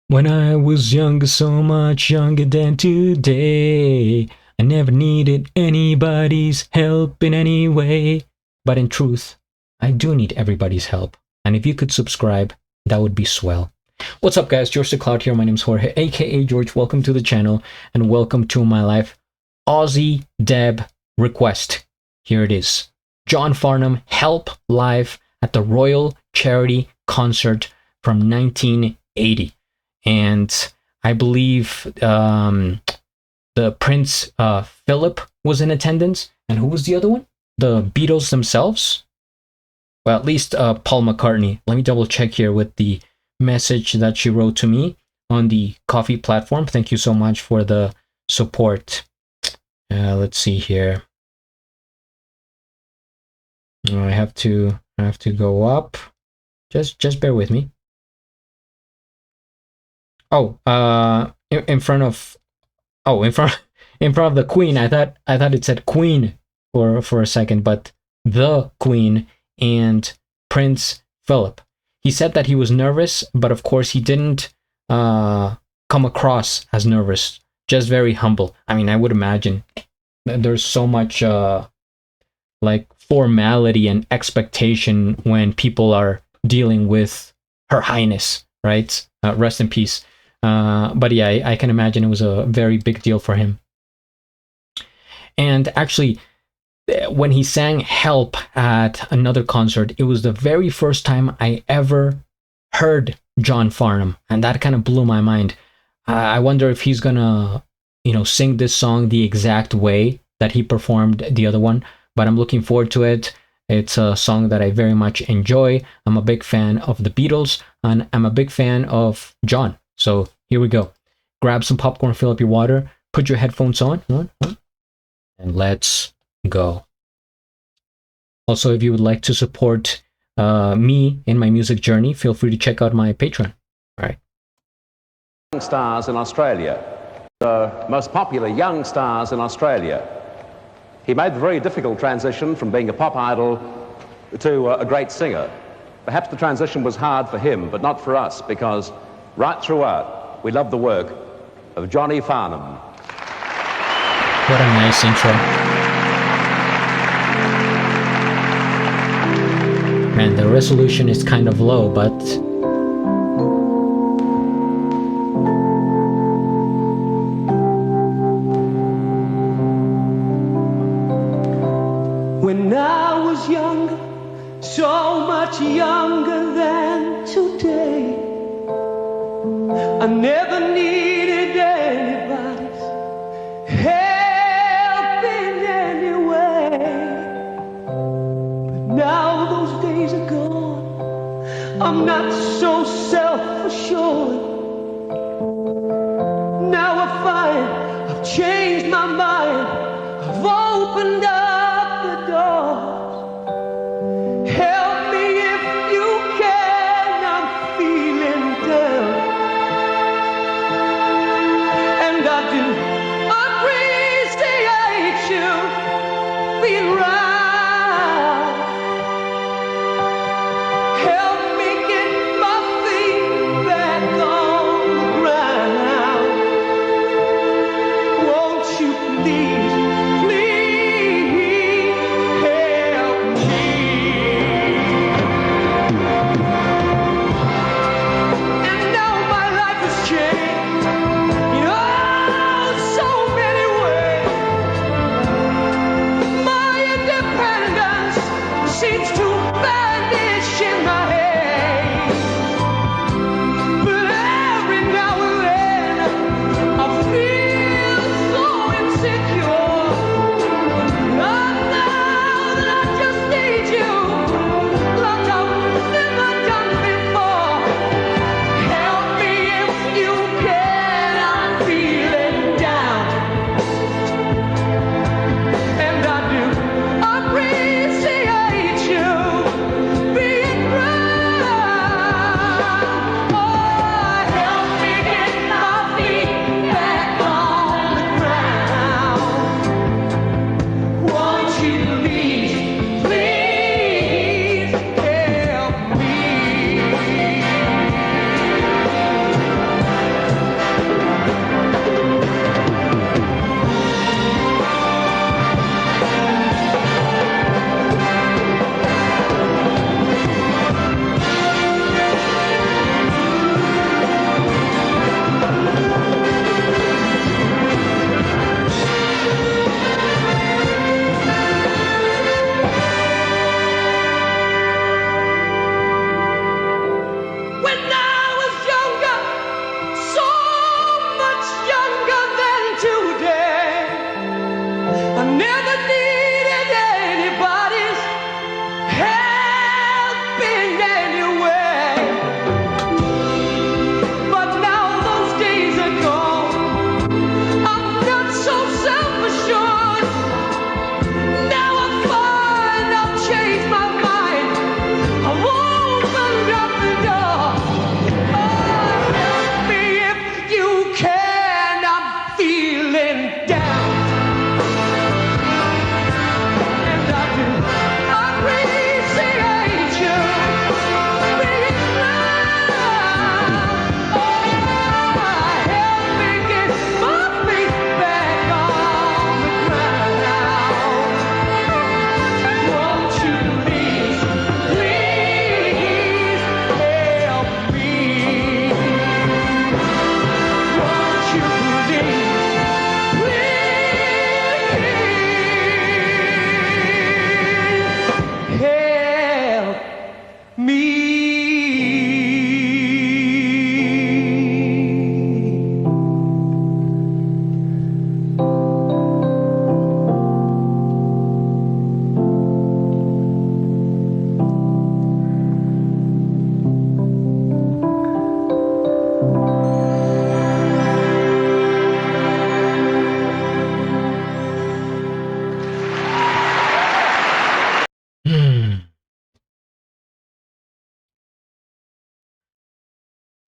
When I was younger, so much younger than today, I never needed anybody's help in any way. But in truth, I do need everybody's help. And if you could subscribe, that would be swell. What's up, guys? GeorgeTheCloud here. My name's Jorge, aka George. Welcome to the channel and welcome to my life Aussie Deb request. Here it is. John Farnham, Help live at the Royal Charity Concert from 1980. And I believe the Prince Philip was in attendance. And who was the other one? The Beatles themselves? Well, at least Paul McCartney. Let me double check here with the message that she wrote to me on the Coffee platform. Thank you so much for the support. Let's see here. I have to go up. Just bear with me. Oh, in front of the Queen. I thought it said Queen for a second, but the Queen and Prince Philip. He said that he was nervous, but of course he didn't come across as nervous. Just very humble. I mean, I would imagine there's so much like formality and expectation when people are dealing with Her Highness, right? Rest in peace. But yeah, I can imagine it was a very big deal for him. And actually, when he sang Help at another concert, it was the very first time I ever heard John Farnham, and that kind of blew my mind. I wonder if he's gonna, sing this song the exact way that he performed the other one, but I'm looking forward to it. It's a song that I very much enjoy. I'm a big fan of the Beatles, and I'm a big fan of John. So here we go. Grab some popcorn, fill up your water, put your headphones on, and let's go. Also, if you would like to support me in my music journey, feel free to check out my Patreon. All right. Young stars in Australia, the most popular young stars in Australia. He made the very difficult transition from being a pop idol to a great singer. Perhaps the transition was hard for him, but not for us, because right throughout, we love the work of Johnny Farnham. What a nice intro. Man, the resolution is kind of low, but when I was younger, so much younger than today, I never needed anybody's help in any way. But now those days are gone, I'm not so self-assured. Now I find I've changed my mind, I've opened up the doors. Help me if you can, I'm feeling down. And I do appreciate you being right. Help me get my feet back on the ground. Won't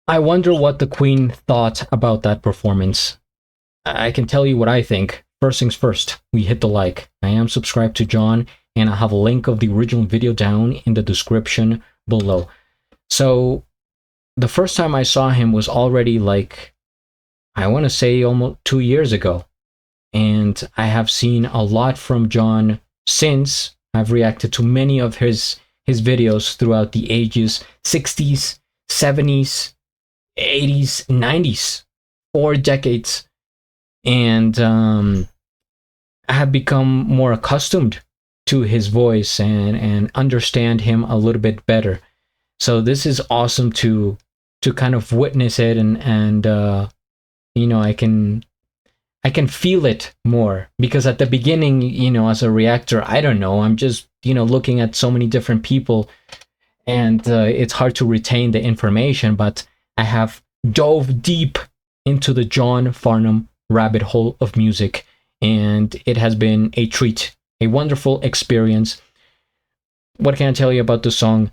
I wonder what the Queen thought about that performance. I can tell you what I think. First things first, we hit the like. I am subscribed to John, and I have a link of the original video down in the description below. So the first time I saw him was already like, I want to say almost 2 years ago. And I have seen a lot from John since. I've reacted to many of his videos throughout the ages, 60s, 70s, 80s, 90s, 4 decades. And I have become more accustomed to his voice and understand him a little bit better. So this is awesome to kind of witness it, and you know, I can feel it more, because at the beginning, you know, as a reactor, I don't know, I'm just, you know, looking at so many different people, and it's hard to retain the information. But I have dove deep into the John Farnham rabbit hole of music, and it has been a treat, a wonderful experience. What can I tell you about the song?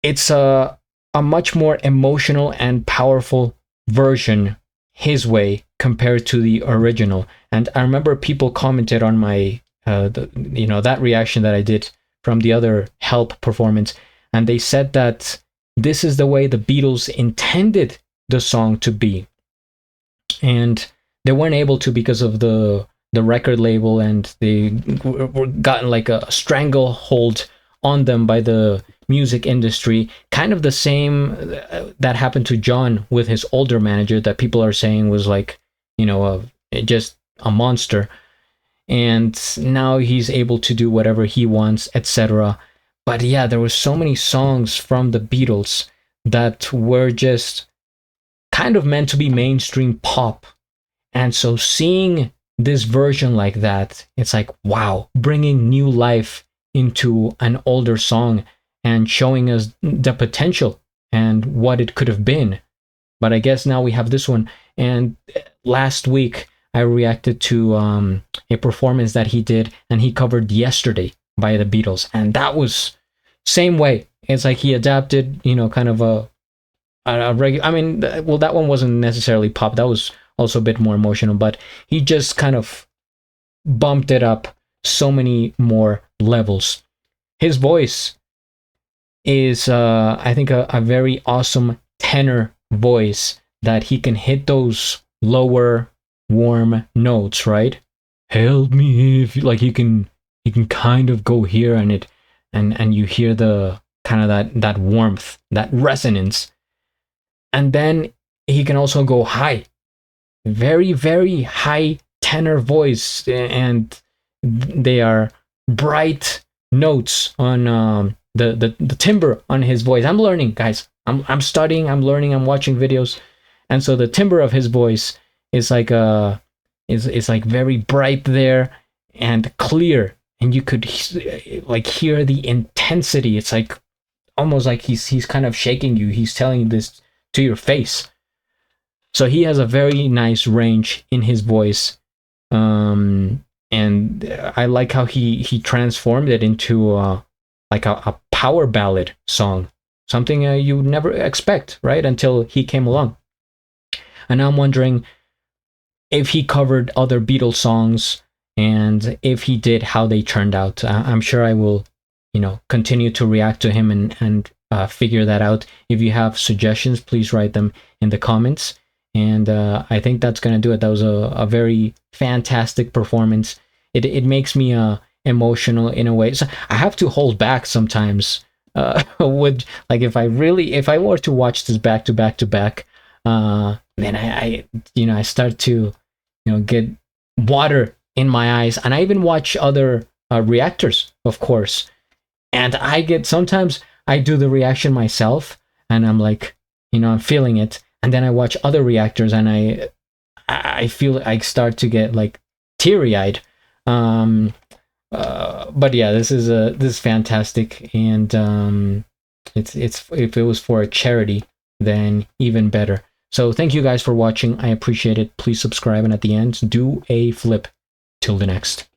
It's a much more emotional and powerful version his way compared to the original. And I remember people commented on my you know, that reaction that I did from the other Help performance, and they said that this is the way the Beatles intended the song to be, and they weren't able to because of the record label, and they were gotten like a stranglehold on them by the music industry. Kind of the same that happened to John with his older manager, that people are saying was like, you know, just a monster. And now he's able to do whatever he wants, etc. But yeah, there were so many songs from the Beatles that were just kind of meant to be mainstream pop. And so seeing this version like that, it's like, wow, bringing new life into an older song and showing us the potential and what it could have been. But I guess now we have this one. And last week I reacted to a performance that he did, and he covered Yesterday by the Beatles, and that was same way. It's like he adapted, you know, kind of a regular, I mean, well, that one wasn't necessarily pop, that was also a bit more emotional, but he just kind of bumped it up so many more levels. His voice is I think a very awesome tenor voice, that he can hit those lower warm notes, right? Help me if, like, he can kind of go here, and it and you hear the kind of that warmth, that resonance. And then he can also go high, very, very high tenor voice, and they are bright notes on the timbre on his voice. I'm learning, guys. I'm studying, I'm learning, I'm watching videos. And so the timbre of his voice is like is like very bright there and clear, and you could like hear the intensity. It's like almost like he's kind of shaking you. He's telling you this to your face. So he has a very nice range in his voice, and I like how he transformed it into like a power ballad song, something you would never expect, right, until he came along. And I'm wondering if he covered other Beatles songs, and if he did, how they turned out. I'm sure I will, you know, continue to react to him and figure that out. If you have suggestions, please write them in the comments. And I think that's gonna do it. That was a very fantastic performance. It makes me emotional in a way. So I have to hold back sometimes. Would, like, if I were to watch this back to back, then I you know, I start to, you know, get water in my eyes. And I even watch other reactors, of course, and sometimes I do the reaction myself, and I'm like, you know, I'm feeling it, and then I watch other reactors, and I feel, I start to get like teary-eyed. But yeah, this is fantastic, and it's if it was for a charity, then even better. So thank you guys for watching. I appreciate it. Please subscribe, and at the end, do a flip. Till the next.